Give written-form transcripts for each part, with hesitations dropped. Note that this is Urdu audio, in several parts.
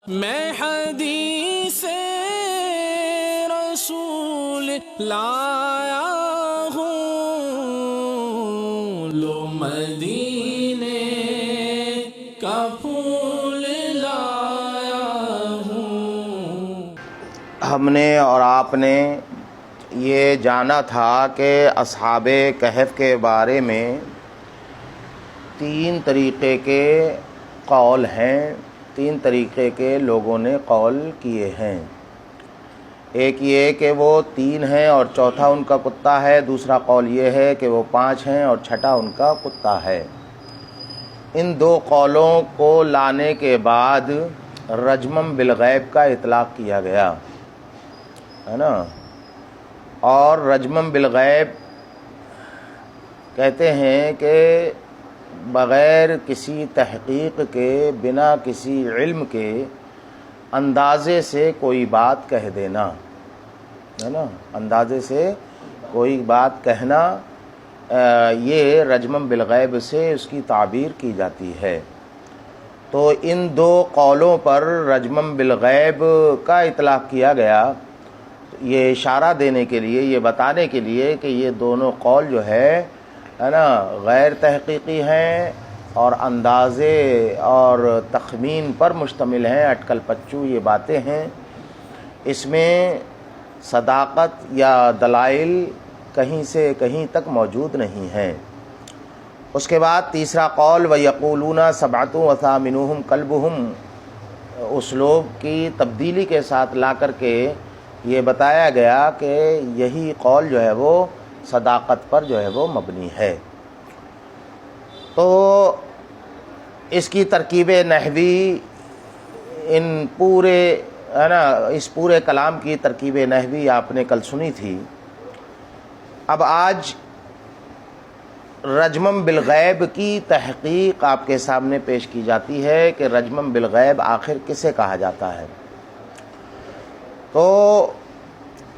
میں حدیث رسول لایا ہوں، لو مدینے کا پھول لایا ہوں۔ ہم نے اور آپ نے یہ جانا تھا کہ اصحاب کہف کے بارے میں 3 طریقے کے قول ہیں، 3 طریقے کے لوگوں نے قول کیے ہیں۔ ایک یہ کہ وہ 3 ہیں اور چوتھا ان کا کتا ہے، دوسرا قول یہ ہے کہ وہ 5 ہیں اور چھٹا ان کا کتا ہے۔ ان 2 قولوں کو لانے کے بعد رجمم بالغیب کا اطلاق کیا گیا ہے نا، اور رجمم بالغیب کہتے ہیں کہ بغیر کسی تحقیق کے، بنا کسی علم کے اندازے سے کوئی بات کہہ دینا ہے نا، اندازے سے کوئی بات کہنا، یہ رجمم بالغیب سے اس کی تعبیر کی جاتی ہے۔ تو ان 2 قولوں پر رجمم بالغیب کا اطلاق کیا گیا، یہ اشارہ دینے کے لیے، یہ بتانے کے لیے کہ یہ دونوں قول جو ہے نا غیر تحقیقی ہیں اور اندازے اور تخمین پر مشتمل ہیں، اٹکل پچو یہ باتیں ہیں، اس میں صداقت یا دلائل کہیں سے کہیں تک موجود نہیں ہیں۔ اس کے بعد تیسرا قول وَيَقُولُونَ سَبْعَةٌ وَثَامِنُهُمْ كَلْبُهُمْ، اسلوب کی تبدیلی کے ساتھ لا کر کے یہ بتایا گیا کہ یہی قول جو ہے وہ صداقت پر جو ہے وہ مبنی ہے۔ تو اس کی ترکیب نحوی، ان پورے ہے نا، اس پورے کلام کی ترکیب نحوی آپ نے کل سنی تھی۔ اب آج رجمم بالغیب کی تحقیق آپ کے سامنے پیش کی جاتی ہے کہ رجمم بالغیب آخر کسے کہا جاتا ہے۔ تو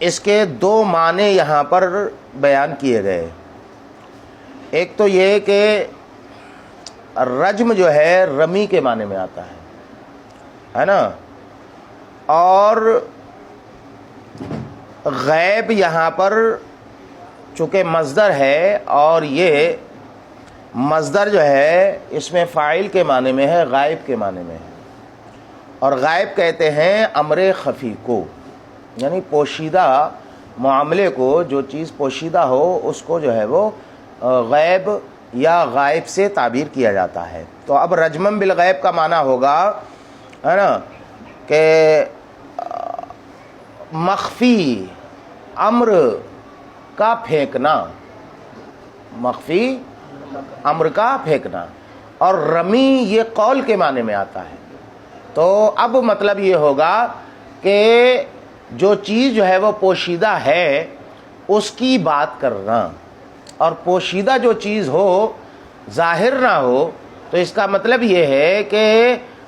اس کے 2 معنی یہاں پر بیان کیے گئے۔ ایک تو یہ کہ رجم جو ہے رمی کے معنی میں آتا ہے نا، اور غیب یہاں پر چونکہ مصدر ہے اور یہ مصدر جو ہے اس میں فاعل کے معنی میں ہے، غائب کے معنی میں ہے، اور غائب کہتے ہیں امر خفی کو، یعنی پوشیدہ معاملے کو، جو چیز پوشیدہ ہو اس کو جو ہے وہ غیب یا غائب سے تعبیر کیا جاتا ہے۔ تو اب رجمم بالغیب کا معنی ہوگا ہے نا کہ مخفی امر کا پھینکنا، مخفی امر کا پھینکنا، اور رمی یہ قول کے معنی میں آتا ہے۔ تو اب مطلب یہ ہوگا کہ جو چیز جو ہے وہ پوشیدہ ہے اس کی بات کرنا، اور پوشیدہ جو چیز ہو ظاہر نہ ہو تو اس کا مطلب یہ ہے کہ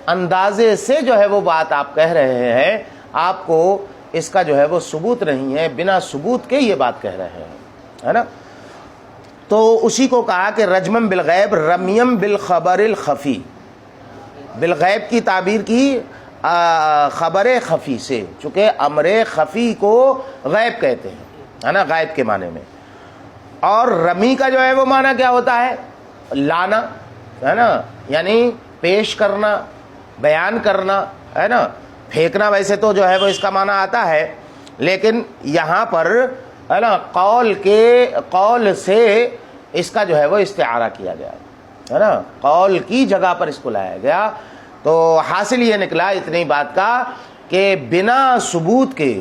اندازے سے جو ہے وہ بات آپ کہہ رہے ہیں، آپ کو اس کا جو ہے وہ ثبوت نہیں ہے، بنا ثبوت کے یہ بات کہہ رہے ہیں ہے نا۔ تو اسی کو کہا کہ رجمم بالغیب رمیم بالخبر الخفی، بالغیب کی تعبیر کی خبر خفی سے، چونکہ امر خفی کو غیب کہتے ہیں ہے نا، غائب کے معنی میں۔ اور رمی کا جو ہے وہ معنی کیا ہوتا ہے؟ لانا ہے نا، یعنی پیش کرنا، بیان کرنا ہے نا۔ پھینکنا ویسے تو جو ہے وہ اس کا معنی آتا ہے، لیکن یہاں پر ہے نا قول سے اس کا جو ہے وہ استعارہ کیا گیا ہے نا، قول کی جگہ پر اس کو لایا گیا۔ تو حاصل یہ نکلا اتنی بات کا کہ بنا ثبوت کے،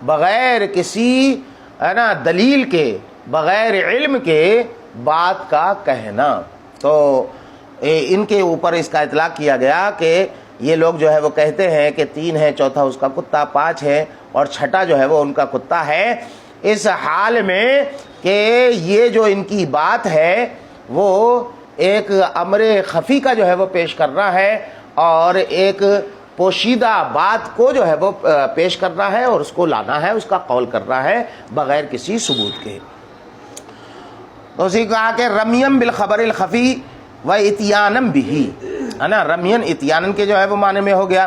بغیر کسی ہے نا دلیل کے، بغیر علم کے بات کا کہنا، تو ان کے اوپر اس کا اطلاق کیا گیا کہ یہ لوگ جو ہے وہ کہتے ہیں کہ 3 ہے، چوتھا اس کا کتا، 5 ہے اور چھٹا جو ہے وہ ان کا کتا ہے، اس حال میں کہ یہ جو ان کی بات ہے وہ ایک امر خفی کا جو ہے وہ پیش کرنا ہے، اور ایک پوشیدہ بات کو جو ہے وہ پیش کرنا ہے اور اس کو لانا ہے، اس کا قول کرنا ہے بغیر کسی ثبوت کے۔ تو اسی کہا کہ رمیم بالخبر الخفی و اتیانم بھی ہے نا، رمین اتیانن کے جو ہے وہ معنی میں ہو گیا۔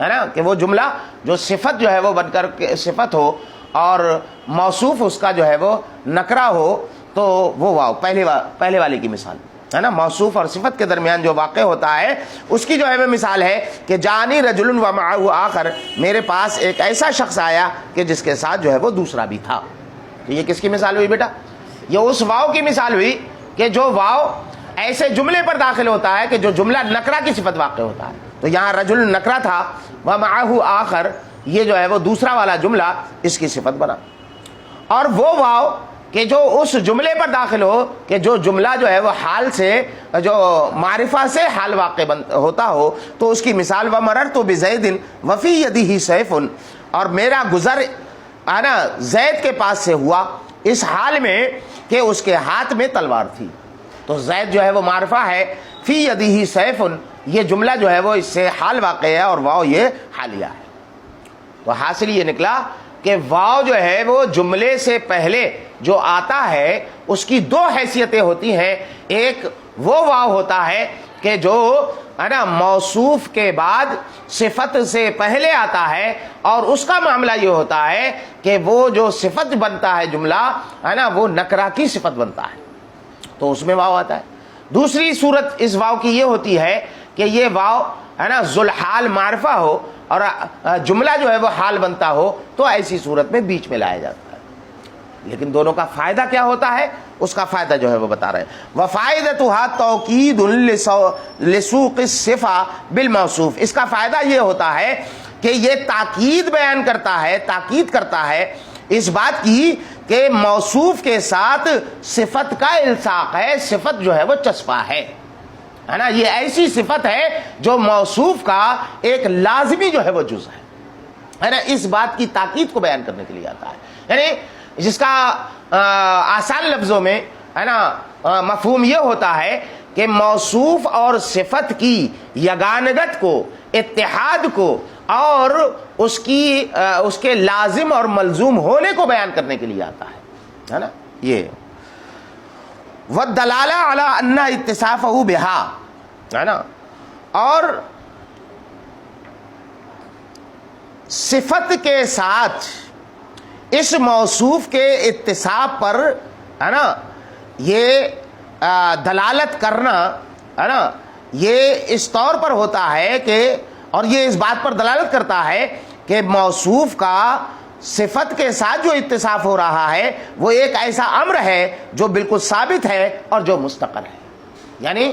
ہے نا, کہ وہ جملہ جو صفت جو ہے وہ بن کر کے صفت ہو اور موصوف اس کا جو ہے وہ نکرہ ہو, تو وہ واو پہلے والی کی مثال ہے نا. موصوف اور صفت کے درمیان جو واقع ہوتا ہے اس کی جو ہے وہ مثال ہے کہ جانی رجل و معہ آخر, میرے پاس ایک ایسا شخص آیا کہ جس کے ساتھ جو ہے وہ دوسرا بھی تھا. تو یہ کس کی مثال ہوئی بیٹا؟ یہ اس واو کی مثال ہوئی کہ جو واو ایسے جملے پر داخل ہوتا ہے کہ جو جملہ نکرہ کی صفت واقع ہوتا ہے. تو یہاں رجل نکرہ تھا, و معہ آخر یہ جو ہے وہ دوسرا والا جملہ اس کی صفت بنا. اور وہ واو کہ جو اس جملے پر داخل ہو کہ جو جملہ جو ہے وہ حال سے, جو معرفہ سے حال واقع ہوتا ہو, تو اس کی مثال ومررت بزید وفی یدہ سیف, اور میرا گزر نا زید کے پاس سے ہوا اس حال میں کہ اس کے ہاتھ میں تلوار تھی. تو زید جو ہے وہ معرفہ ہے, فی یدہ سیف یہ جملہ جو ہے وہ اس سے حال واقع ہے اور واو یہ حالیہ ہے. تو حاصل یہ نکلا کہ واو جو ہے وہ جملے سے پہلے جو آتا ہے اس کی دو حیثیتیں ہوتی ہیں. ایک وہ واو ہوتا ہے کہ جو ہے نا موصوف کے بعد صفت سے پہلے آتا ہے, اور اس کا معاملہ یہ ہوتا ہے کہ وہ جو صفت بنتا ہے جملہ ہے نا وہ نکرہ کی صفت بنتا ہے, تو اس میں واو آتا ہے. دوسری صورت اس واو کی یہ ہوتی ہے کہ یہ واو ہے نا ذوالحال معرفہ ہو اور جملہ جو ہے وہ حال بنتا ہو, تو ایسی صورت میں بیچ میں لایا جاتا ہے. لیکن دونوں کا فائدہ کیا ہوتا ہے اس کا فائدہ جو ہے وہ بتا رہے ہیں. وفائدتها توکید لسوق الصفہ بالموصوف, اس کا فائدہ یہ ہوتا ہے کہ یہ تاکید بیان کرتا ہے, تاکید کرتا ہے اس بات کی کہ موصوف کے ساتھ صفت کا الصاق ہے, صفت جو ہے وہ چسپا ہے نا. یہ ایسی صفت ہے جو موصوف کا ایک لازمی جو ہے وہ جز ہے نا. اس بات کی تاکید کو بیان کرنے کے لیے آتا ہے. یعنی جس کا آسان لفظوں میں ہے نا مفہوم یہ ہوتا ہے کہ موصوف اور صفت کی یگانگت کو, اتحاد کو اور اس کے لازم اور ملزوم ہونے کو بیان کرنے کے لیے آتا ہے نا. یہ والدلالہ علی ان اتصافہ بہا ہے نا, اور صفت کے ساتھ اس موصوف کے اتصاف پر ہے نا یہ دلالت کرنا ہے نا, یہ اس طور پر ہوتا ہے کہ, اور یہ اس بات پر دلالت کرتا ہے کہ موصوف کا صفت کے ساتھ جو اتصاف ہو رہا ہے وہ ایک ایسا امر ہے جو بالکل ثابت ہے اور جو مستقر ہے. یعنی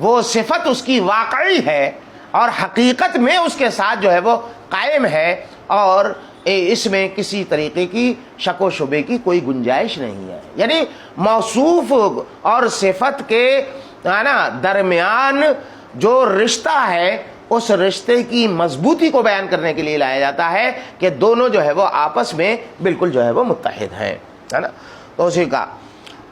وہ صفت اس کی واقعی ہے اور حقیقت میں اس کے ساتھ جو ہے وہ قائم ہے, اور اس میں کسی طریقے کی شک و شبے کی کوئی گنجائش نہیں ہے. یعنی موصوف اور صفت کے نا درمیان جو رشتہ ہے اس رشتے کی مضبوطی کو بیان کرنے کے لیے لایا جاتا ہے کہ دونوں جو ہے وہ آپس میں بالکل جو ہے وہ متحد ہیں ہے نا. تو اسی کا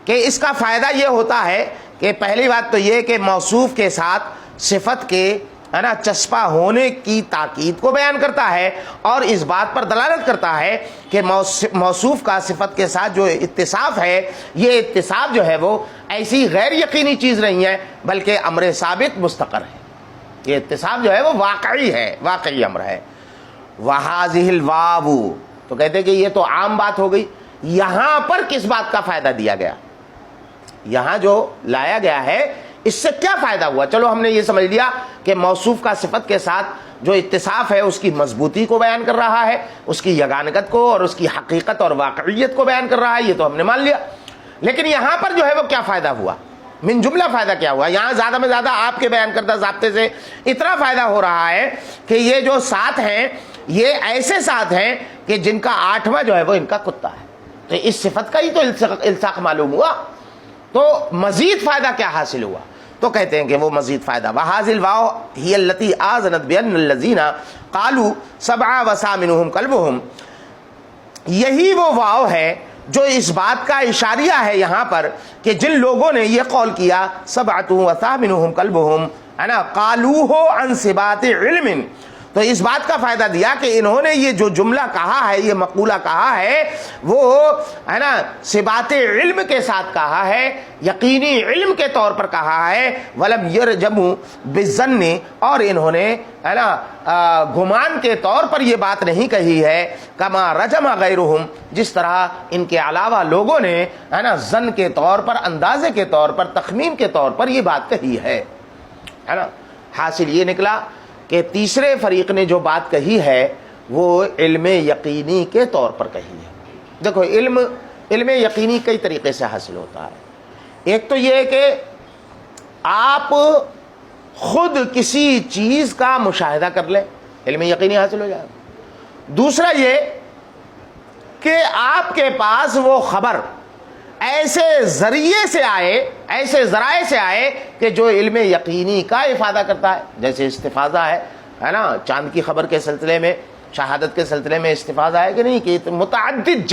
کہ اس کا فائدہ یہ ہوتا ہے کہ پہلی بات تو یہ کہ موصوف کے ساتھ صفت کے ہے نا چسپا ہونے کی تاکید کو بیان کرتا ہے, اور اس بات پر دلالت کرتا ہے کہ موصوف کا صفت کے ساتھ جو اتصاف ہے یہ اتصاف جو ہے وہ ایسی غیر یقینی چیز نہیں ہے بلکہ امر ثابت مستقر ہے. یہ اتصاف جو ہے وہ واقعی ہے, واقعی امر ہے. وَهَذِهِ الْوَاوُ, تو کہتے ہیں کہ یہ تو عام بات ہو گئی. یہاں پر کس بات کا فائدہ دیا گیا, یہاں جو لایا گیا ہے اس سے کیا فائدہ ہوا؟ چلو ہم نے یہ سمجھ لیا کہ موصوف کا صفت کے ساتھ جو اتصاف ہے اس کی مضبوطی کو بیان کر رہا ہے, اس کی یگانگت کو اور اس کی حقیقت اور واقعیت کو بیان کر رہا ہے, یہ تو ہم نے مان لیا. لیکن یہاں پر جو ہے وہ کیا فائدہ ہوا, من جملہ فائدہ کیا ہوا؟ یہاں زیادہ میں زیادہ آپ کے بیان کردہ ضابطے سے اتنا فائدہ ہو رہا ہے کہ یہ جو سات ہیں یہ ایسے سات ہیں کہ جن کا آٹھواں جو ہے وہ ان کا کتا ہے. تو اس صفت کا ہی تو الصاق معلوم ہوا, تو مزید فائدہ کیا حاصل ہوا؟ تو کہتے ہیں کہ وہ مزید فائدہ وَهَذِهِ الْوَاوُ هِيَ الَّتِي آذَنَتْ بِأَنَّ الَّذِينَ قَالُوا سَبْعَ وَثَامِنُهُمْ كَلْبُهُمْ, یہی وہ واو ہے جو اس بات کا اشاریہ ہے یہاں پر کہ جن لوگوں نے یہ قول کیا سبعۃ وثامنہم کلبہم ہے نا, قالوہ عن ثبات علم, تو اس بات کا فائدہ دیا کہ انہوں نے یہ جو جملہ کہا ہے، یہ مقولہ کہا ہے، وہ ہے نا صفات علم کے ساتھ کہا ہے، یقینی علم کے طور پر کہا ہے، ولم یرجموا بالظن، اور انہوں نے ہے نا گمان کے طور پر یہ بات نہیں کہی ہے، کما رجم غیرہم، جس طرح ان کے علاوہ لوگوں نے ہے نا ظن کے طور پر، اندازے کے طور پر، تخمین کے طور پر یہ بات کہی ہے نا۔ حاصل یہ نکلا کہ تیسرے فریق نے جو بات کہی ہے وہ علم یقینی کے طور پر کہی ہے۔ دیکھو علم یقینی کئی طریقے سے حاصل ہوتا ہے۔ ایک تو یہ ہے کہ آپ خود کسی چیز کا مشاہدہ کر لیں، علم یقینی حاصل ہو جائے گا۔ دوسرا یہ کہ آپ کے پاس وہ خبر ایسے ذریعے سے آئے، ایسے ذرائع سے آئے کہ جو علم یقینی کا افادہ کرتا ہے، جیسے استفاضہ ہے نا، چاند کی خبر کے سلسلے میں، شہادت کے سلسلے میں استفاضہ ہے کہ نہیں، کہ متعدد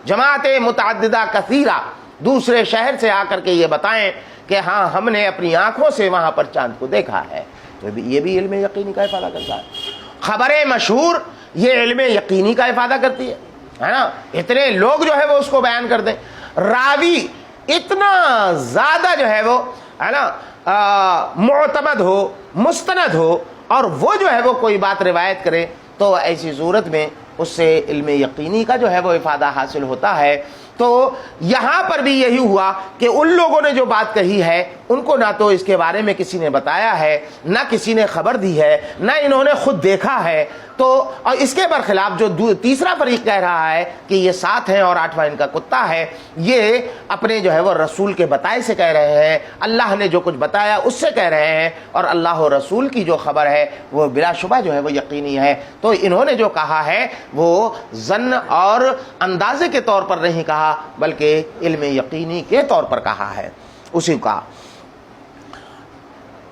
جماعتیں متعددہ کثیرہ دوسرے شہر سے آ کر کے یہ بتائیں کہ ہاں ہم نے اپنی آنکھوں سے وہاں پر چاند کو دیکھا ہے، تو یہ بھی علم یقینی کا افادہ کرتا ہے۔ خبریں مشہور یہ علم یقینی کا افادہ کرتی ہے نا، اتنے لوگ جو ہے وہ اس کو بیان کر دیں، راوی اتنا زیادہ جو ہے وہ ہے نا معتمد ہو، مستند ہو، اور وہ جو ہے وہ کوئی بات روایت کرے، تو ایسی صورت میں اس سے علم یقینی کا جو ہے وہ افادہ حاصل ہوتا ہے۔ تو یہاں پر بھی یہی ہوا کہ ان لوگوں نے جو بات کہی ہے ان کو نہ تو اس کے بارے میں کسی نے بتایا ہے، نہ کسی نے خبر دی ہے، نہ انہوں نے خود دیکھا ہے۔ تو اور اس کے برخلاف جو تیسرا فریق کہہ رہا ہے کہ یہ 7 ہیں اور 8واں ان کا کتا ہے، یہ اپنے جو ہے وہ رسول کے بتائے سے کہہ رہے ہیں، اللہ نے جو کچھ بتایا اس سے کہہ رہے ہیں، اور اللہ و رسول کی جو خبر ہے وہ بلا شبہ جو ہے وہ یقینی ہے۔ تو انہوں نے جو کہا ہے وہ ظن اور اندازے کے طور پر نہیں کہا، بلکہ علم یقینی کے طور پر کہا ہے اسی کا۔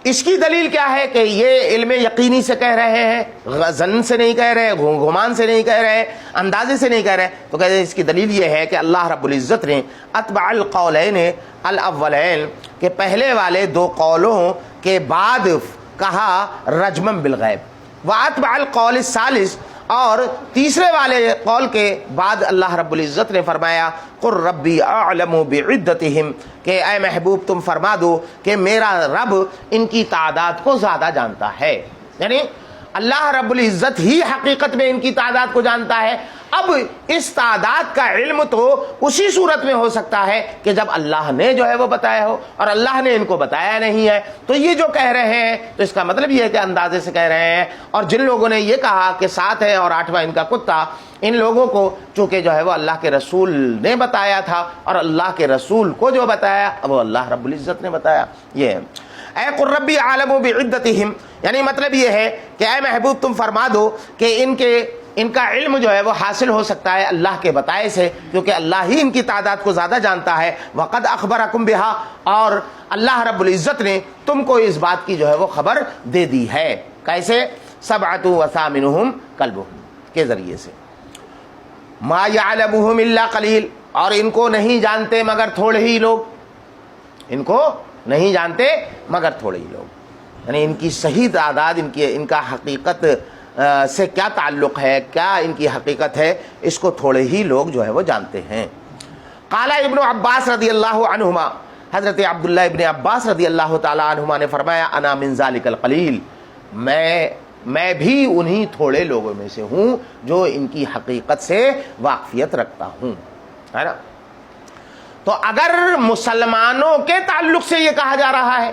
اس کی دلیل کیا ہے کہ یہ علم یقینی سے کہہ رہے ہیں، ظن سے نہیں کہہ رہے، گمان سے نہیں کہہ رہے، اندازے سے نہیں کہہ رہے؟ تو کہتے ہیں اس کی دلیل یہ ہے کہ اللہ رب العزت نے اتبع القولین الاولین، کہ پہلے والے 2 قولوں کے بعد کہا رجمن بالغیب، واتبع القول الثالث، اور تیسرے والے قول کے بعد اللہ رب العزت نے فرمایا قل ربی اعلم بعدتہم، کہ اے محبوب تم فرما دو کہ میرا رب ان کی تعداد کو زیادہ جانتا ہے، یعنی اللہ رب العزت ہی حقیقت میں ان کی تعداد کو جانتا ہے۔ اب اس تعداد کا علم تو اسی صورت میں ہو سکتا ہے کہ جب اللہ نے جو ہے وہ بتایا ہو، اور اللہ نے ان کو بتایا نہیں ہے، تو یہ جو کہہ رہے ہیں تو اس کا مطلب یہ ہے کہ اندازے سے کہہ رہے ہیں۔ اور جن لوگوں نے یہ کہا کہ 7 ہے اور 8واں ان کا کتا، ان لوگوں کو چونکہ جو ہے وہ اللہ کے رسول نے بتایا تھا، اور اللہ کے رسول کو جو بتایا وہ اللہ رب العزت نے بتایا۔ یہ ہے اے قل ربی اعلم بعدتہم، یعنی مطلب یہ ہے کہ اے محبوب تم فرما دو کہ ان کا علم جو ہے وہ حاصل ہو سکتا ہے اللہ کے بتائے سے، کیونکہ اللہ ہی ان کی تعداد کو زیادہ جانتا ہے۔ وقد اخبرکم بہا، اور اللہ رب العزت نے تم کو اس بات کی جو ہے وہ خبر دے دی ہے۔ کیسے؟ 7 وثامنہم کلبہم کے ذریعے سے۔ ما یعلمہم الا قلیل، اور ان کو نہیں جانتے مگر تھوڑے ہی لوگ، ان کو نہیں جانتے مگر تھوڑے ہی لوگ، یعنی ان کی صحیح تعداد، ان کا حقیقت سے کیا تعلق ہے، کیا ان کی حقیقت ہے، اس کو تھوڑے ہی لوگ جو ہے وہ جانتے ہیں۔ قال ابن عباس رضی اللہ عنہما، حضرت عبداللہ ابن عباس رضی اللہ تعالی عنہما نے فرمایا انا من ذالک القلیل، میں بھی انہی تھوڑے لوگوں میں سے ہوں جو ان کی حقیقت سے واقفیت رکھتا ہوں، ہے نا۔ تو اگر مسلمانوں کے تعلق سے یہ کہا جا رہا ہے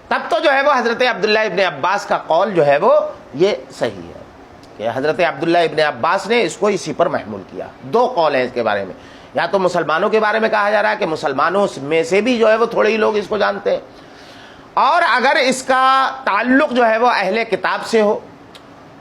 تب تو جو ہے وہ حضرت عبداللہ ابن عباس کا قول جو ہے وہ یہ صحیح ہے کہ حضرت عبداللہ ابن عباس نے اس کو اسی پر محمول کیا۔ 2 قول ہیں اس کے بارے میں، یا تو مسلمانوں کے بارے میں کہا جا رہا ہے کہ مسلمانوں میں سے بھی جو ہے وہ تھوڑے ہی لوگ اس کو جانتے ہیں، اور اگر اس کا تعلق جو ہے وہ اہل کتاب سے ہو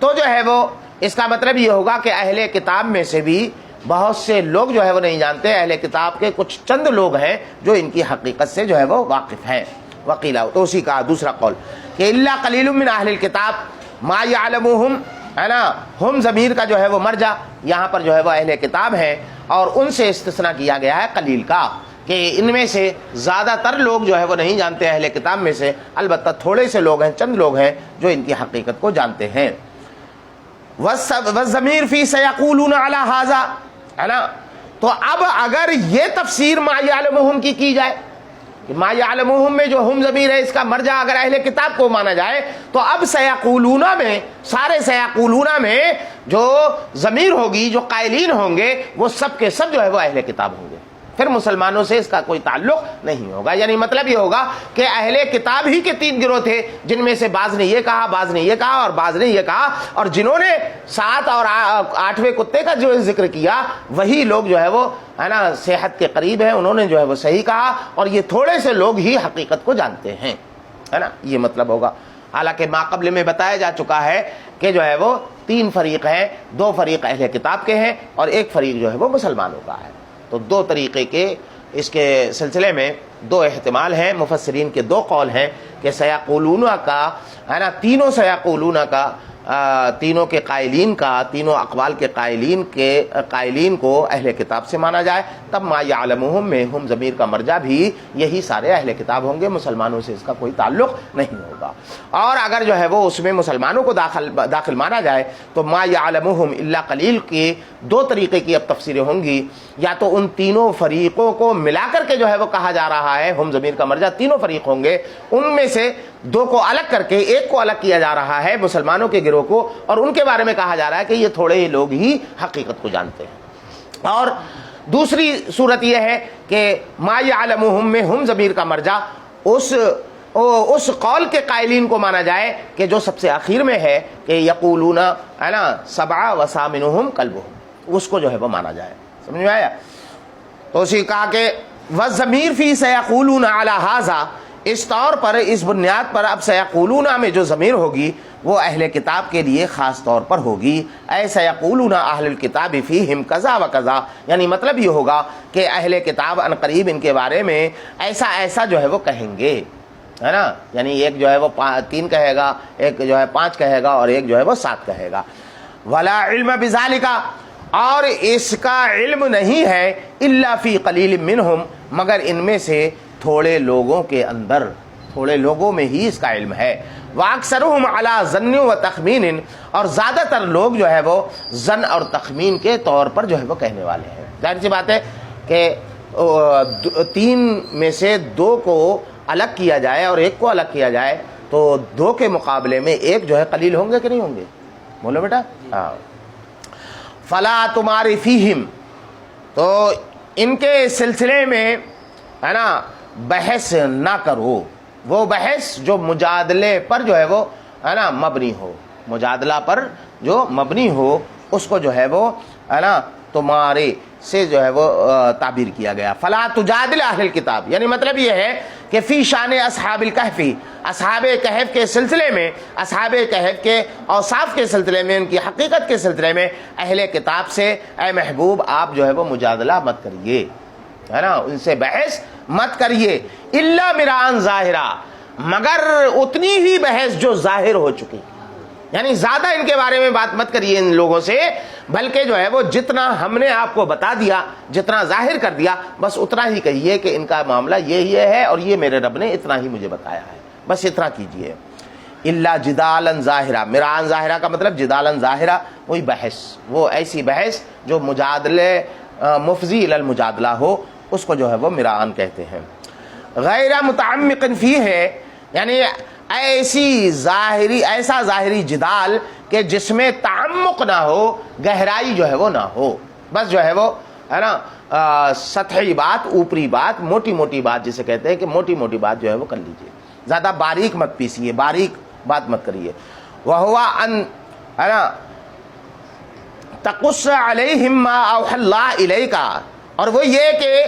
تو جو ہے وہ اس کا مطلب یہ ہوگا کہ اہل کتاب میں سے بھی بہت سے لوگ جو ہے وہ نہیں جانتے، اہل کتاب کے کچھ چند لوگ ہیں جو ان کی حقیقت سے جو ہے وہ واقف ہیں۔ وقیلا، تو اسی کا دوسرا قول کہ الا قلیل من اہل الکتاب ما یعلمہم، ہے نا، ہم ضمیر کا جو ہے وہ مرجع یہاں پر جو ہے وہ اہل کتاب ہیں، اور ان سے استثناء کیا گیا ہے قلیل کا، کہ ان میں سے زیادہ تر لوگ جو ہے وہ نہیں جانتے اہل کتاب میں سے، البتہ تھوڑے سے لوگ ہیں، چند لوگ ہیں جو ان کی حقیقت کو جانتے ہیں۔ والضمیر فی سیقولون علی ھذا، ہے نا؟ تو اب اگر یہ تفسیر ما یعلمہم کی جائے کہ ما یعلمہم میں جو ہم ضمیر ہے اس کا مرجع اگر اہل کتاب کو مانا جائے، تو اب سیقولون میں، سارے سیقولون میں جو ضمیر ہوگی، جو قائلین ہوں گے، وہ سب کے سب جو ہے وہ اہل کتاب ہوں گے، پھر مسلمانوں سے اس کا کوئی تعلق نہیں ہوگا۔ یعنی مطلب یہ ہوگا کہ اہل کتاب ہی کے 3 گروہ تھے، جن میں سے بعض نے یہ کہا، بعض نے یہ کہا اور بعض نے یہ کہا، اور جنہوں نے 7 اور 8ویں کتے کا جو ذکر کیا وہی لوگ جو ہے وہ، ہے نا، صحت کے قریب ہیں، انہوں نے جو ہے وہ صحیح کہا، اور یہ تھوڑے سے لوگ ہی حقیقت کو جانتے ہیں، ہے نا، یہ مطلب ہوگا۔ حالانکہ ماقبل میں بتایا جا چکا ہے کہ جو ہے وہ 3 فریق ہیں، 2 فریق اہل کتاب کے ہیں اور 1 فریق جو ہے وہ مسلمانوں کا ہے۔ تو 2 طریقے کے اس کے سلسلے میں 2 احتمال ہیں، مفسرین کے 2 قول ہیں کہ سیقولون کا، ہے نا، تینوں سیقولون کا، تینوں کے قائلین کا، تینوں اقوال کے قائلین کو اہل کتاب سے مانا جائے، تب ما یعلمہم میں ہم ضمیر کا مرجع بھی یہی سارے اہل کتاب ہوں گے، مسلمانوں سے اس کا کوئی تعلق نہیں ہوگا۔ اور اگر جو ہے وہ اس میں مسلمانوں کو داخل مانا جائے تو ما یعلمہم الا قلیل کی 2 طریقے کی اب تفسیریں ہوں گی، یا تو ان تینوں فریقوں کو ملا کر کے جو ہے وہ کہا جا رہا ہے، ہم ضمیر کا مرجع تینوں فریق ہوں گے، ان میں سے 2 کو الگ کر کے 1 کو الگ کیا جا رہا ہے، مسلمانوں کے گروہ کو، اور ان کے بارے میں کہا جا رہا ہے کہ یہ تھوڑے ہی لوگ ہی حقیقت کو جانتے ہیں۔ اور دوسری صورت یہ ہے کہ ما یعلمہم میں ہم ضمیر کا مرجع اس قول کے قائلین کو مانا جائے کہ جو سب سے آخر میں ہے کہ یقولون، ہے نا، 7 وثامنہم کلبہم، اس کو جو ہے وہ مانا جائے۔ سمجھ میں آیا؟ تو اسی کہا کہ والضمیر فی سیقولون علی ھذا، اس طور پر، اس بنیاد پر اب سیقولون میں جو ضمیر ہوگی وہ اہل کتاب کے لیے خاص طور پر ہوگی۔ اے سیقولون اہل الکتاب فیہم کذا و کذا، یعنی مطلب یہ ہوگا کہ اہل کتاب ان قریب ان کے بارے میں ایسا ایسا جو ہے وہ کہیں گے، ہے نا، یعنی ایک جو ہے وہ 3 کہے گا، ایک جو ہے 5 کہے گا، اور ایک جو ہے وہ 7 کہے گا۔ ولا علم بذالک، اور اس کا علم نہیں ہے الا فی قلیل منہم، مگر ان میں سے تھوڑے لوگوں کے اندر، تھوڑے لوگوں میں ہی اس کا علم ہے۔ واکثرہم علی ظن و تخمین، اور زیادہ تر لوگ جو ہے وہ ظن اور تخمین کے طور پر جو ہے وہ کہنے والے ہیں۔ ظاہر سی بات ہے کہ 3 میں سے 2 کو الگ کیا جائے اور 1 کو الگ کیا جائے تو 2 کے مقابلے میں 1 جو ہے قلیل ہوں گے کہ نہیں ہوں گے؟ بولو بیٹا۔ ہاں۔ فلا تمار فیہم، تو ان کے سلسلے میں، ہے نا، بحث نہ کرو، وہ بحث جو مجادلے پر جو ہے وہ، ہے نا، مبنی ہو، مجادلہ پر جو مبنی ہو اس کو جو ہے وہ، ہے نا، تمہارے سے جو ہے وہ تعبیر کیا گیا۔ فلا تجادل اہل الکتاب، یعنی مطلب یہ ہے کہ فی شان اصحاب الکہف، اصحاب کہف کے سلسلے میں، اصحاب کہف کے اوصاف کے سلسلے میں، ان کی حقیقت کے سلسلے میں اہل کتاب سے اے محبوب آپ جو ہے وہ مجادلہ مت کریے، ہے نا، ان سے بحث مت کریے، الا مران ظاہرہ، مگر اتنی ہی بحث جو ظاہر ہو چکی، یعنی زیادہ ان کے بارے میں بات مت کریے ان لوگوں سے، بلکہ جو ہے وہ جتنا ہم نے آپ کو بتا دیا، جتنا ظاہر کر دیا، بس اتنا ہی کہیے کہ ان کا معاملہ یہ ہے اور یہ میرے رب نے اتنا ہی مجھے بتایا ہے، بس اتنا کیجئے۔ الا جدالا ظاہرہ، مران ظاہرہ کا مطلب جدالا ظاہرہ، وہی بحث، وہ ایسی بحث جو مجادلے مفضی الی المجادلہ ہو، اس کو جو ہے وہ مران کہتے ہیں۔ غیر متعمق فیہ ہے، یعنی ایسا ظاہری جدال کہ جس میں تعمق نہ ہو، گہرائی جو ہے وہ نہ ہو، بس جو ہے وہ، ہے نا، سطحی بات، اوپری بات، موٹی موٹی بات جسے کہتے ہیں کہ موٹی موٹی بات جو ہے وہ کر لیجئے، زیادہ باریک مت پیسیے، باریک بات مت کریے۔ وہو ان، ہے نا، تقص علیہم ما اوحی اللہ الیک، اور وہ یہ کہ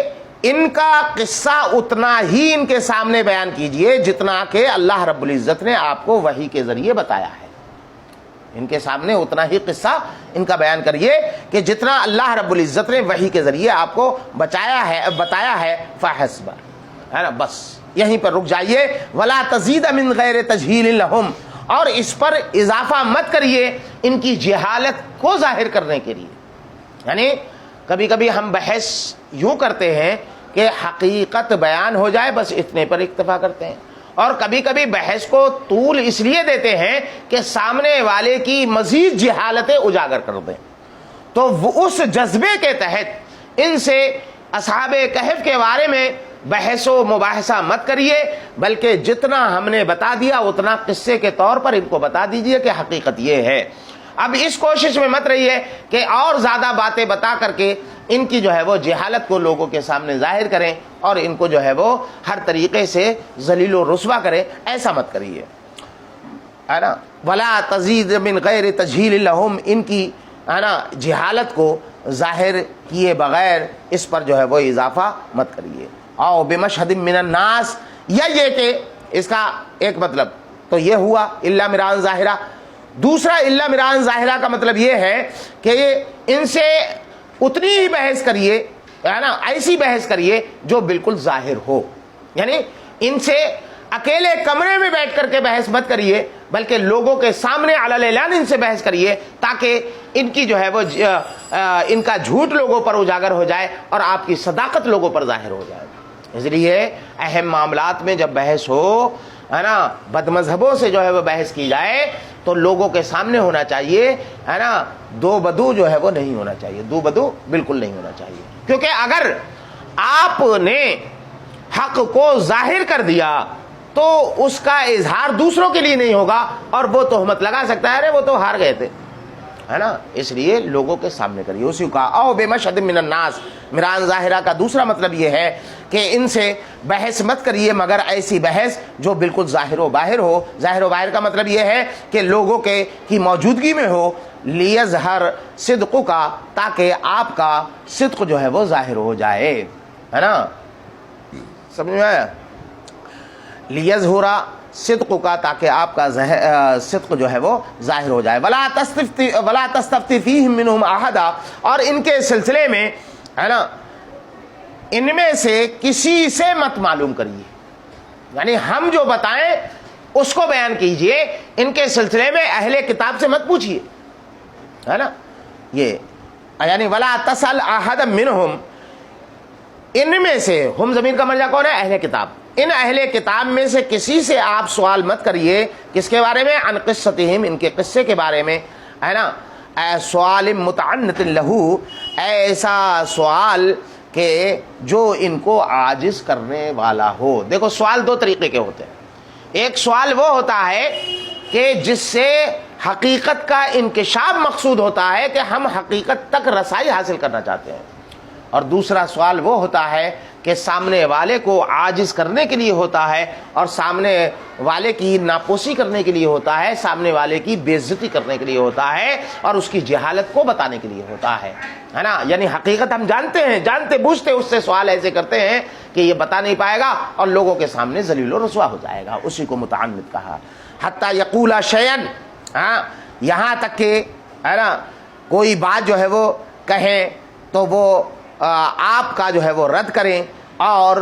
ان کا قصہ اتنا ہی ان کے سامنے بیان کیجئے جتنا کہ اللہ رب العزت نے آپ کو وحی کے ذریعے بتایا ہے، ان کے سامنے اتنا ہی قصہ ان کا بیان کریے کہ جتنا اللہ رب العزت نے وحی کے ذریعے آپ کو بتایا ہے، فحسب، ہے نا، بس یہیں پر رک جائیے۔ ولا تزید من غیر تجہیل لہم، اور اس پر اضافہ مت کریے ان کی جہالت کو ظاہر کرنے کے لیے، یعنی کبھی کبھی ہم بحث یوں کرتے ہیں کہ کہ حقیقت بیان ہو جائے، بس اتنے پر اکتفا کرتے ہیں، اور کبھی کبھی بحث کو طول اس لیے دیتے ہیں کہ سامنے والے کی مزید جہالتیں اجاگر کر دیں۔ تو وہ اس جذبے کے تحت ان سے اصحاب کہف کے بارے میں بحث و مباحثہ مت کریے، بلکہ جتنا ہم نے بتا دیا اتنا قصے کے طور پر ان کو بتا دیجئے کہ حقیقت یہ ہے۔ اب اس کوشش میں مت رہیے کہ اور زیادہ باتیں بتا کر کے ان کی جو ہے وہ جہالت کو لوگوں کے سامنے ظاہر کریں اور ان کو جو ہے وہ ہر طریقے سے ذلیل و رسوا کریں، ایسا مت کریے، ہے نا۔ ولا تزید من غیر تجہیل لہم، ان کی ہے نا جہالت کو ظاہر کیے بغیر اس پر جو ہے وہ اضافہ مت کریے۔ او بمشہد من الناس، یا یہ کہ اس کا ایک مطلب تو یہ ہوا الا مران ظاہرہ، دوسرا الا مران ظاہرہ کا مطلب یہ ہے کہ ان سے اتنی ہی بحث کریے، ہے نا، ایسی بحث کریے جو بالکل ظاہر ہو، یعنی ان سے اکیلے کمرے میں بیٹھ کر کے بحث مت کریے، بلکہ لوگوں کے سامنے علی الاعلان ان سے بحث کریے تاکہ ان کی جو ہے وہ ان کا جھوٹ لوگوں پر اجاگر ہو جائے اور آپ کی صداقت لوگوں پر ظاہر ہو جائے۔ اس لیے اہم معاملات میں جب بحث ہو، ہے نا، بد مذہبوں سے جو ہے وہ بحث کی جائے تو لوگوں کے سامنے ہونا چاہیے، ہے نا، دو بدو جو ہے وہ نہیں ہونا چاہیے، دو بدو بالکل نہیں ہونا چاہیے، کیونکہ اگر آپ نے حق کو ظاہر کر دیا تو اس کا اظہار دوسروں کے لیے نہیں ہوگا اور وہ تہمت لگا سکتا ہے، ارے وہ تو ہار گئے تھے، ہے نا۔ اس لیے لوگوں کے سامنے کریے۔ اسی کو کہا او بمشہد من الناس، مران ظاہرہ کا دوسرا مطلب یہ ہے کہ ان سے بحث مت کریے مگر ایسی بحث جو بالکل ظاہر و باہر ہو۔ ظاہر و باہر کا مطلب یہ ہے کہ لوگوں کے کی موجودگی میں ہو، لیظہر صدق کا، تاکہ آپ کا صدق جو ہے وہ ظاہر ہو جائے، ہے نا، سمجھ میں آیا؟ لیظہر صدق کا، تاکہ آپ کا صدق جو ہے وہ ظاہر ہو جائے۔ ولا تستفتی فیہم منہم احدا، اور ان کے سلسلے میں، ہے نا، ان میں سے کسی سے مت معلوم کریے، یعنی ہم جو بتائیں اس کو بیان کیجئے، ان کے سلسلے میں اہل کتاب سے مت پوچھیے، ہے نا۔ یہ یعنی ولا تسأل احد منہم، ان میں سے، ہم ضمیر کا مرجع کون ہے؟ اہل کتاب۔ ان اہل کتاب میں سے کسی سے آپ سوال مت کریے، کس کے بارے میں؟ عن قصتہم، ان کے قصے کے بارے میں، ہے نا۔ سوال متعنت لہو، ایسا سوال کہ جو ان کو عاجز کرنے والا ہو۔ دیکھو سوال دو طریقے کے ہوتے ہیں، ایک سوال وہ ہوتا ہے کہ جس سے حقیقت کا انکشاف مقصود ہوتا ہے کہ ہم حقیقت تک رسائی حاصل کرنا چاہتے ہیں، اور دوسرا سوال وہ ہوتا ہے کہ سامنے والے کو عاجز کرنے کے لیے ہوتا ہے اور سامنے والے کی ناپوسی کرنے کے لیے ہوتا ہے، سامنے والے کی بے عزتی کرنے کے لیے ہوتا ہے اور اس کی جہالت کو بتانے کے لیے ہوتا ہے نا۔ یعنی حقیقت ہم جانتے ہیں، جانتے بوجھتے اس سے سوال ایسے کرتے ہیں کہ یہ بتا نہیں پائے گا اور لوگوں کے سامنے ذلیل و رسوا ہو جائے گا، اسی کو متعنت کہا۔ حتی یقولا شیئن، یہاں تک کہ، ہے نا، کوئی بات جو ہے وہ کہیں تو وہ آپ کا جو ہے وہ رد کریں، اور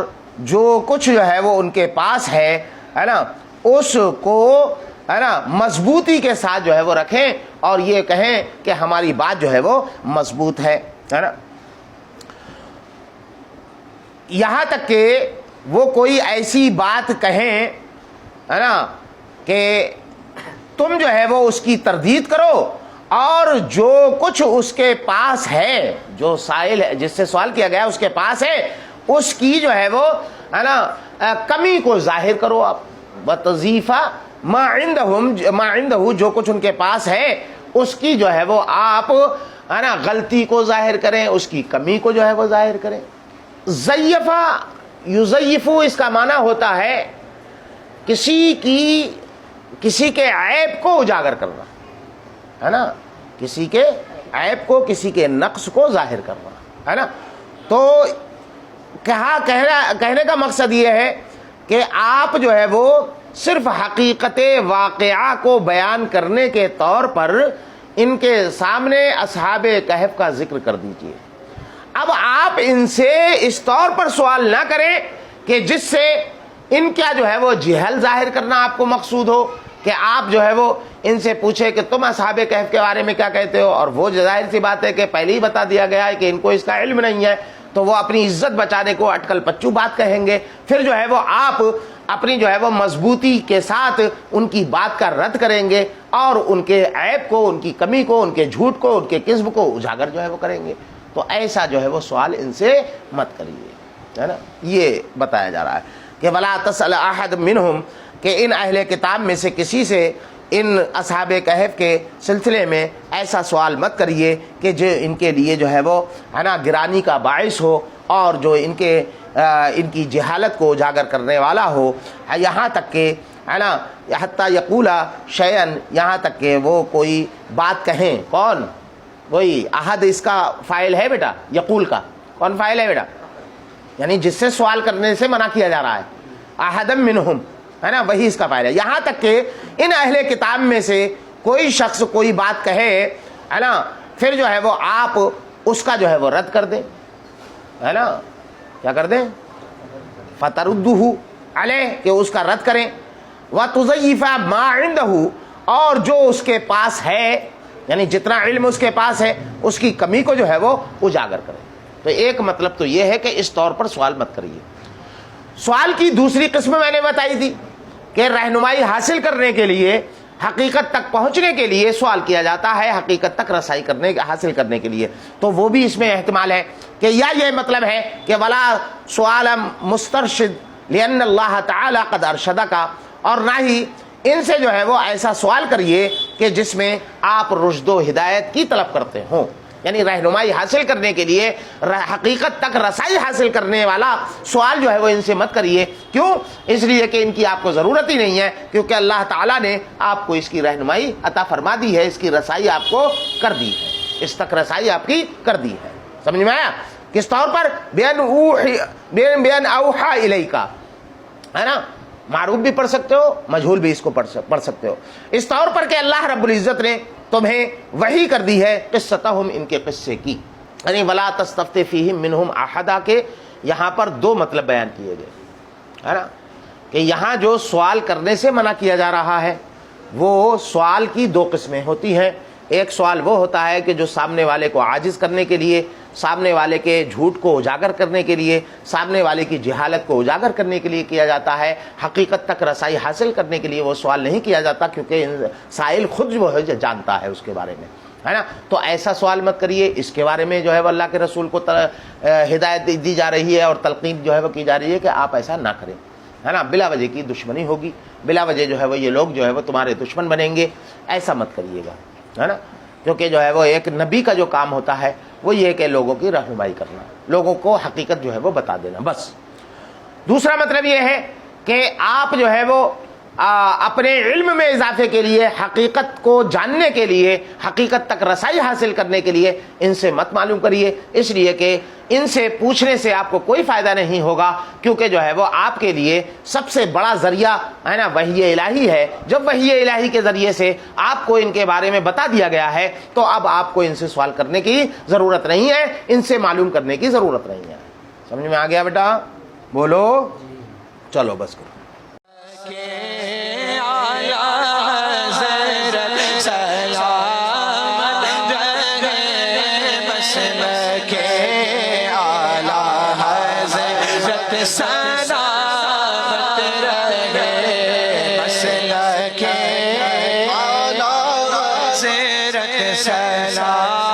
جو کچھ جو ہے وہ ان کے پاس ہے نا، اس کو، ہے نا، مضبوطی کے ساتھ جو ہے وہ رکھیں اور یہ کہیں کہ ہماری بات جو ہے وہ مضبوط ہے نا۔ یہاں تک کہ وہ کوئی ایسی بات کہیں، ہے نا، کہ تم جو ہے وہ اس کی تردید کرو، اور جو کچھ اس کے پاس ہے، جو سائل ہے، جس سے سوال کیا گیا اس کے پاس ہے، اس کی جو ہے وہ، ہے نا، کمی کو ظاہر کرو آپ۔ بتضیفہ ما عندہ، جو کچھ ان کے پاس ہے اس کی جو ہے وہ آپ، ہے نا، غلطی کو ظاہر کریں، اس کی کمی کو جو ہے وہ ظاہر کریں۔ ضیفہ یضیفو، اس کا معنی ہوتا ہے کسی کے عیب کو اجاگر کرنا، ہے نا، کسی کے عیب کو، کسی کے نقص کو ظاہر کرنا، ہے نا۔ تو کہنے کا مقصد یہ ہے کہ آپ جو ہے وہ صرف حقیقت واقعہ کو بیان کرنے کے طور پر ان کے سامنے اصحاب کہف کا ذکر کر دیجئے۔ اب آپ ان سے اس طور پر سوال نہ کریں کہ جس سے ان کا جو ہے وہ جہل ظاہر کرنا آپ کو مقصود ہو، کہ آپ جو ہے وہ ان سے پوچھیں کہ تم اصحاب کہف کے بارے میں کیا کہتے ہو، اور وہ ظاہر سی بات ہے کہ پہلے ہی بتا دیا گیا ہے کہ ان کو اس کا علم نہیں ہے، تو وہ اپنی عزت بچانے کو اٹکل پچو بات کہیں گے، پھر جو ہے وہ آپ اپنی جو ہے وہ مضبوطی کے ساتھ ان کی بات کا رد کریں گے اور ان کے عیب کو، ان کی کمی کو، ان کے جھوٹ کو، ان کے کذب کو اجاگر جو ہے وہ کریں گے۔ تو ایسا جو ہے وہ سوال ان سے مت کریے، ہے نا۔ یہ بتایا جا رہا ہے کہ ولا تسأل احد منہم، کہ ان اہل کتاب میں سے کسی سے ان اصحاب کہف کے سلسلے میں ایسا سوال مت کریے کہ جو ان کے لیے جو ہے وہ ہے نا گرانی کا باعث ہو اور جو ان کی جہالت کو اجاگر کرنے والا ہو، یہاں تک کہ ہے نا حتی یقولا شیئن، یہاں تک کہ وہ کوئی بات کہیں۔ کون؟ وہی احد اس کا فاعل ہے بیٹا، یقول کا کون فاعل ہے بیٹا؟ یعنی جس سے سوال کرنے سے منع کیا جا رہا ہے، احدم منہم، ہے نا، وہی اس کا فاعل ہے۔ یہاں تک کہ ان اہل کتاب میں سے کوئی شخص کوئی بات کہے، ہے نا، پھر جو ہے وہ آپ اس کا جو ہے وہ رد کر دیں، ہے نا، کیا کر دیں؟ فَتَرُدُّهُ عَلَيْهِ، کہ اس کا رد کریں، وَتُضَيِّفَ مَا عِنْدَهُ، اور جو اس کے پاس ہے، یعنی جتنا علم اس کے پاس ہے اس کی کمی کو جو ہے وہ اجاگر کریں۔ تو ایک مطلب تو یہ ہے کہ اس طور پر سوال مت کریے۔ سوال کی دوسری قسم میں نے بتائی تھی کہ رہنمائی حاصل کرنے کے لیے، حقیقت تک پہنچنے کے لیے سوال کیا جاتا ہے، حقیقت تک رسائی حاصل کرنے کے لیے۔ تو وہ بھی اس میں احتمال ہے کہ یا یہ مطلب ہے کہ ولا سوال مسترشد لأن اللہ تعالی قد ارشدک، اور نہ ہی ان سے جو ہے وہ ایسا سوال کریے کہ جس میں آپ رشد و ہدایت کی طلب کرتے ہوں، یعنی رہنمائی حاصل کرنے کے لیے، حقیقت تک رسائی حاصل کرنے والا سوال جو ہے وہ ان سے مت کریے۔ کیوں؟ اس لیے کہ ان کی آپ کو ضرورت ہی نہیں ہے، کیونکہ اللہ تعالیٰ نے آپ کو اس کی رہنمائی عطا فرما دی ہے، اس کی رسائی آپ کو کر دی ہے، اس تک رسائی آپ کی کر دی ہے۔ سمجھ میں آیا؟ کس طور پر؟ بین اوحا الیک، ہے نا، معروف بھی پڑھ سکتے ہو، مجہول بھی اس کو پڑھ سکتے ہو، اس طور پر کہ اللہ رب العزت نے تمہیں وحی کر دی ہے قصتہم، ان کے قصے کی، یعنی ولا تستفت فیہم منہم احدا کے یہاں پر دو مطلب بیان کیے گئے، ہے نا، کہ یہاں جو سوال کرنے سے منع کیا جا رہا ہے وہ سوال کی دو قسمیں ہوتی ہیں۔ ایک سوال وہ ہوتا ہے کہ جو سامنے والے کو عاجز کرنے کے لیے، سامنے والے کے جھوٹ کو اجاگر کرنے کے لیے، سامنے والے کی جہالت کو اجاگر کرنے کے لیے کیا جاتا ہے، حقیقت تک رسائی حاصل کرنے کے لیے وہ سوال نہیں کیا جاتا، کیونکہ سائل خود جو ہے جانتا ہے اس کے بارے میں، ہے نا۔ تو ایسا سوال مت کریے، اس کے بارے میں جو ہے وہ اللہ کے رسول کو ہدایت دی جا رہی ہے اور تلقین جو ہے وہ کی جا رہی ہے کہ آپ ایسا نہ کریں، ہے نا، بلا وجہ کی دشمنی ہوگی، بلا وجہ جو ہے وہ یہ لوگ جو ہے وہ تمہارے دشمن بنیں گے، ایسا مت کریے گا، ہے نا، کیونکہ جو ہے وہ ایک نبی کا جو کام ہوتا ہے وہ یہ کہ لوگوں کی رہنمائی کرنا، لوگوں کو حقیقت جو ہے وہ بتا دینا، بس۔ دوسرا مطلب یہ ہے کہ آپ جو ہے وہ اپنے علم میں اضافے کے لیے، حقیقت کو جاننے کے لیے، حقیقت تک رسائی حاصل کرنے کے لیے ان سے مت معلوم کریے، اس لیے کہ ان سے پوچھنے سے آپ کو کوئی فائدہ نہیں ہوگا، کیونکہ جو ہے وہ آپ کے لیے سب سے بڑا ذریعہ ہے نا وحی الہی ہے۔ جب وحی الہی کے ذریعے سے آپ کو ان کے بارے میں بتا دیا گیا ہے تو اب آپ کو ان سے سوال کرنے کی ضرورت نہیں ہے، ان سے معلوم کرنے کی ضرورت نہیں ہے۔ سمجھ میں آ گیا بیٹا؟ بولو، چلو بس کرو۔ سلامت رہے مسلک اعلیٰ حضرت، سلام